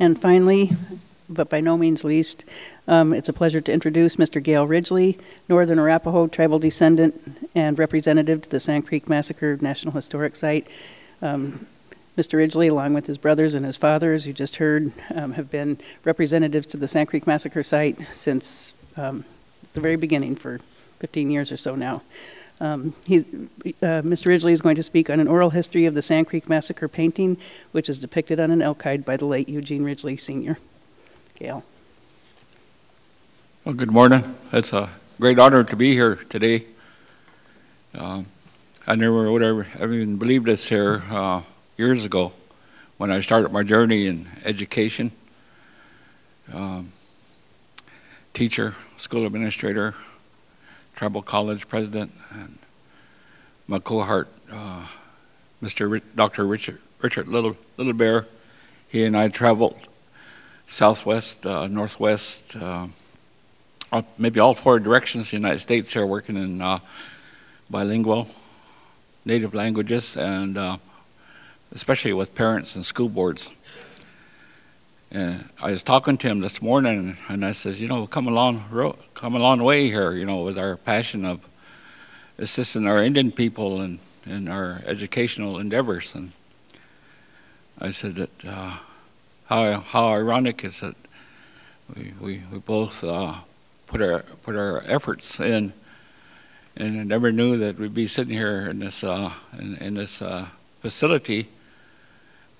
And finally, but by no means least, it's a pleasure to introduce Mr. Gail Ridgely, Northern Arapaho Tribal Descendant and representative to the Sand Creek Massacre National Historic Site. Mr. Ridgely, along with his brothers and his father, as you just heard, have been representatives to the Sand Creek Massacre Site since the very beginning for 15 years or so now. Mr. Ridgely is going to speak on an oral history of the Sand Creek Massacre painting, which is depicted on an elk hide by the late Eugene Ridgley Sr. Gail. Well, good morning. It's a great honor to be here today. I never would ever even believed this here years ago when I started my journey in education. Teacher, school administrator, tribal college president, and my cohort, Dr. Richard Little Bear. He and I traveled southwest, northwest, maybe all four directions of the United States here, working in bilingual native languages, and especially with parents and school boards. And I was talking to him this morning, and I says, you know, come a long way here, you know, with our passion of assisting our Indian people in our educational endeavors. And I said that how ironic is that we both put our efforts in, and I never knew that we'd be sitting here in this facility,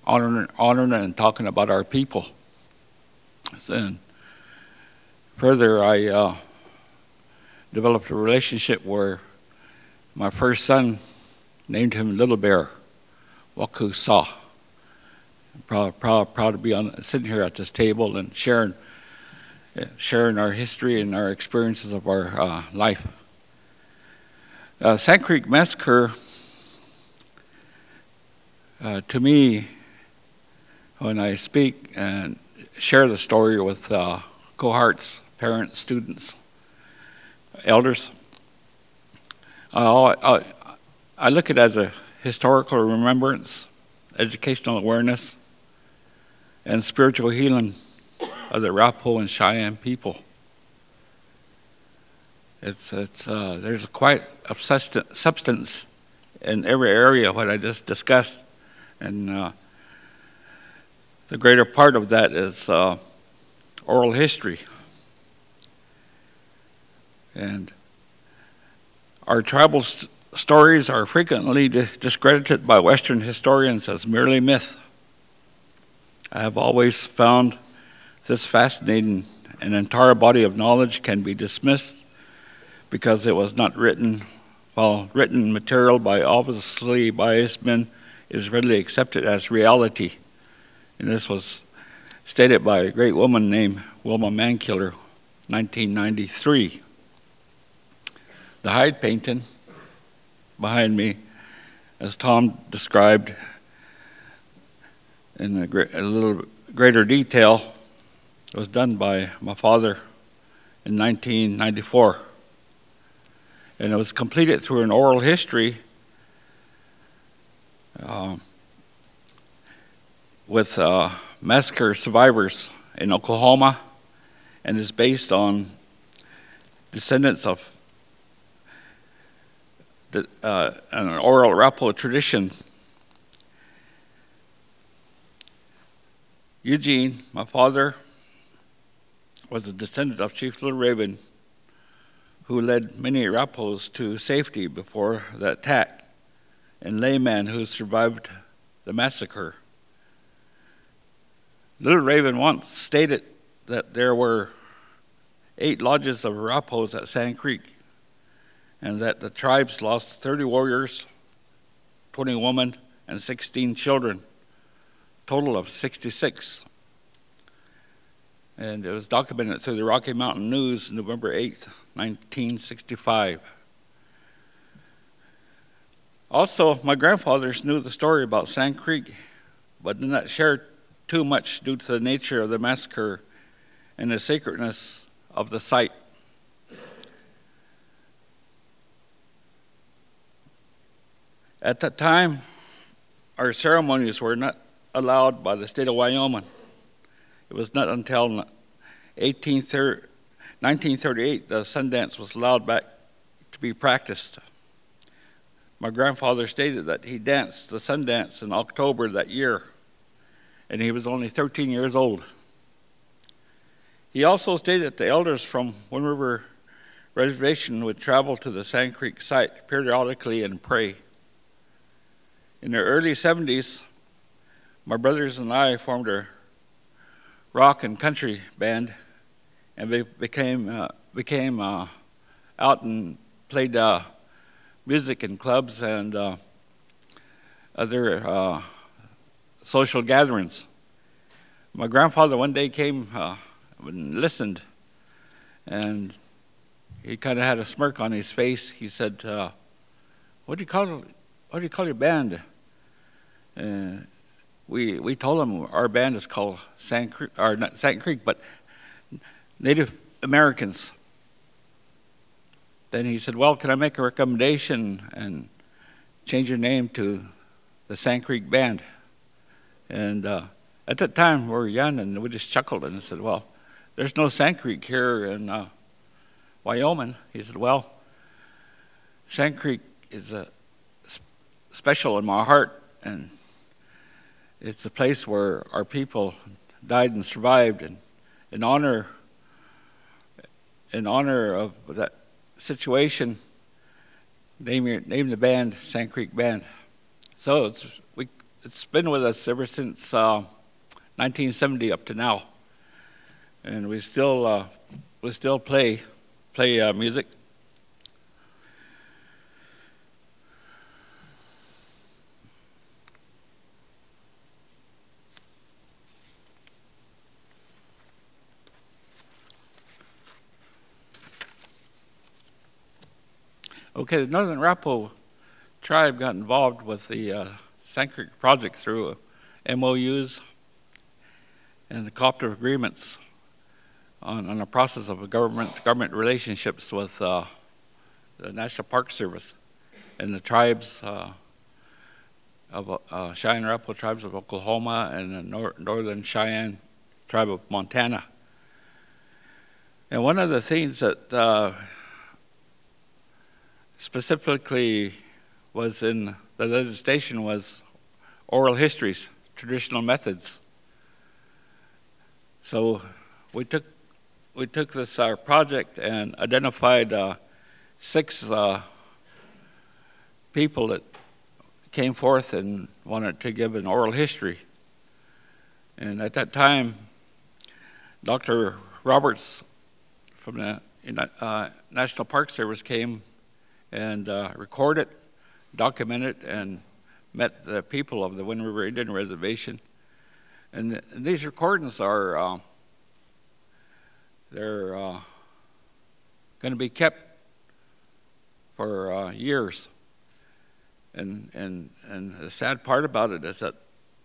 honoring and talking about our people. And further, I developed a relationship where my first son named him Little Bear, Waku Saw. Proud to be sitting here at this table and sharing our history and our experiences of our life. Sand Creek Massacre, to me, when I speak and share the story with cohorts, parents, students, elders, I look at it as a historical remembrance, educational awareness, and spiritual healing of the Arapaho and Cheyenne people. There's quite a substance in every area of what I just discussed, and the greater part of that is oral history. And our tribal stories are frequently discredited by Western historians as merely myth. I have always found this fascinating. An entire body of knowledge can be dismissed because it was not written, while written material by obviously biased men is readily accepted as reality. And this was stated by a great woman named Wilma Mankiller, 1993. The hide painting behind me, as Tom described in a little greater detail, was done by my father in 1994. And it was completed through an oral history with massacre survivors in Oklahoma, and is based on descendants of an oral Arapaho tradition. Eugene, my father, was a descendant of Chief Little Raven, who led many Arapahos to safety before the attack, and layman who survived the massacre. Little Raven once stated that there were 8 lodges of Arapahos at Sand Creek, and that the tribes lost 30 warriors, 20 women, and 16 children, total of 66. And it was documented through the Rocky Mountain News, November 8th, 1965. Also, my grandfathers knew the story about Sand Creek, but did not share too much due to the nature of the massacre and the sacredness of the site. At that time, our ceremonies were not allowed by the state of Wyoming, It was not until 1938 the sun dance was allowed back to be practiced. My grandfather stated that he danced the sun dance in October that year, and he was only 13 years old. He also stated that the elders from Wind River Reservation would travel to the Sand Creek site periodically and pray. In the early 70s, my brothers and I formed a rock and country band, and we became out and played music in clubs and other social gatherings. My grandfather one day came and listened, and he kind of had a smirk on his face. He said, "What do you call your band?" We told him our band is called Sand Creek, or not Sand Creek, but Native Americans. Then he said, "Well, can I make a recommendation and change your name to the Sand Creek Band?" And at that time, we were young, and we just chuckled and said, "Well, there's no Sand Creek here in Wyoming." He said, "Well, Sand Creek is special in my heart, and it's a place where our people died and survived, and in honor of that situation, name the band Sand Creek Band." So it's been with us ever since 1970 up to now, and we still play music. Okay, the Northern Arapaho Tribe got involved with the Sand Creek project through MOUs and the cooperative agreements on the process of government relationships with the National Park Service and the tribes of Cheyenne Arapaho tribes of Oklahoma and the Northern Cheyenne tribe of Montana. And one of the things that specifically was in the legislation was oral histories, traditional methods. So we took this project and identified 6 people that came forth and wanted to give an oral history. And at that time, Dr. Roberts from the National Park Service came and recorded, documented, and met the people of the Wind River Indian Reservation. And these recordings are they're going to be kept for years. And the sad part about it is that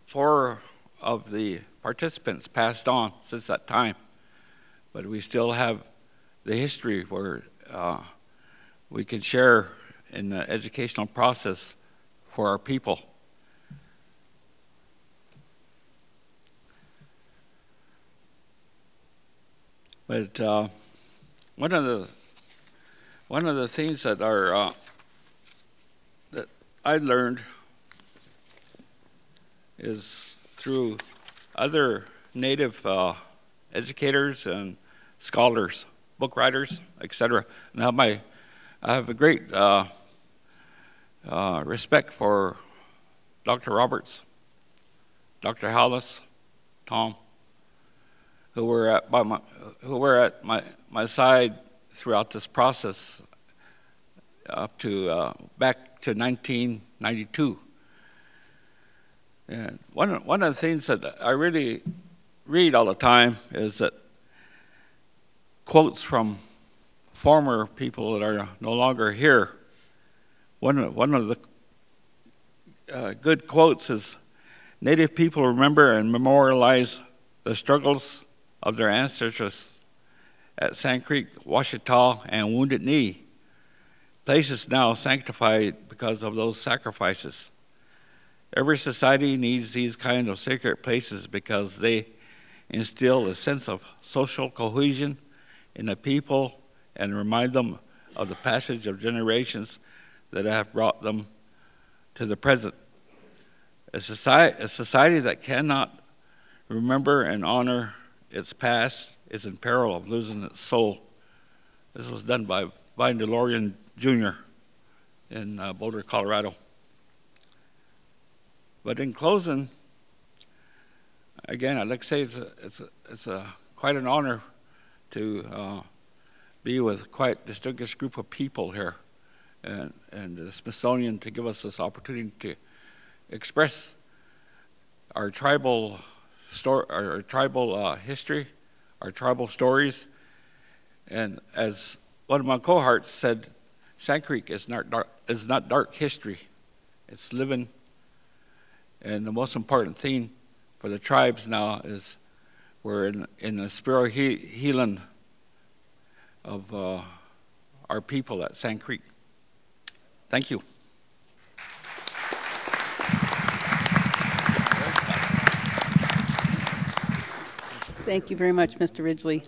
4 of the participants passed on since that time, but we still have the history where we can share in the educational process for our people. But one of the things that are that I learned is through other Native educators and scholars, book writers, etc. Now I have a great respect for Dr. Roberts, Dr. Hallis, Tom, who were at my side throughout this process up to back to 1992. And one of the things that I really read all the time is that quotes from former people that are no longer here. One of the good quotes is, "Native people remember and memorialize the struggles of their ancestors at Sand Creek, Washita, and Wounded Knee, places now sanctified because of those sacrifices. Every society needs these kind of sacred places because they instill a sense of social cohesion in the people, and remind them of the passage of generations that have brought them to the present. A society that cannot remember and honor its past is in peril of losing its soul. This was done by Vine DeLorean Jr. in Boulder, Colorado. But in closing, again, I'd like to say it's quite an honor to be with quite a distinguished group of people here, and the Smithsonian to give us this opportunity to express our tribal history, our tribal stories. And as one of my cohorts said, Sand Creek is not dark history. It's living. And the most important thing for the tribes now is we're in the spiritual healing of our people at Sand Creek. Thank you. Thank you very much, Mr. Ridgley.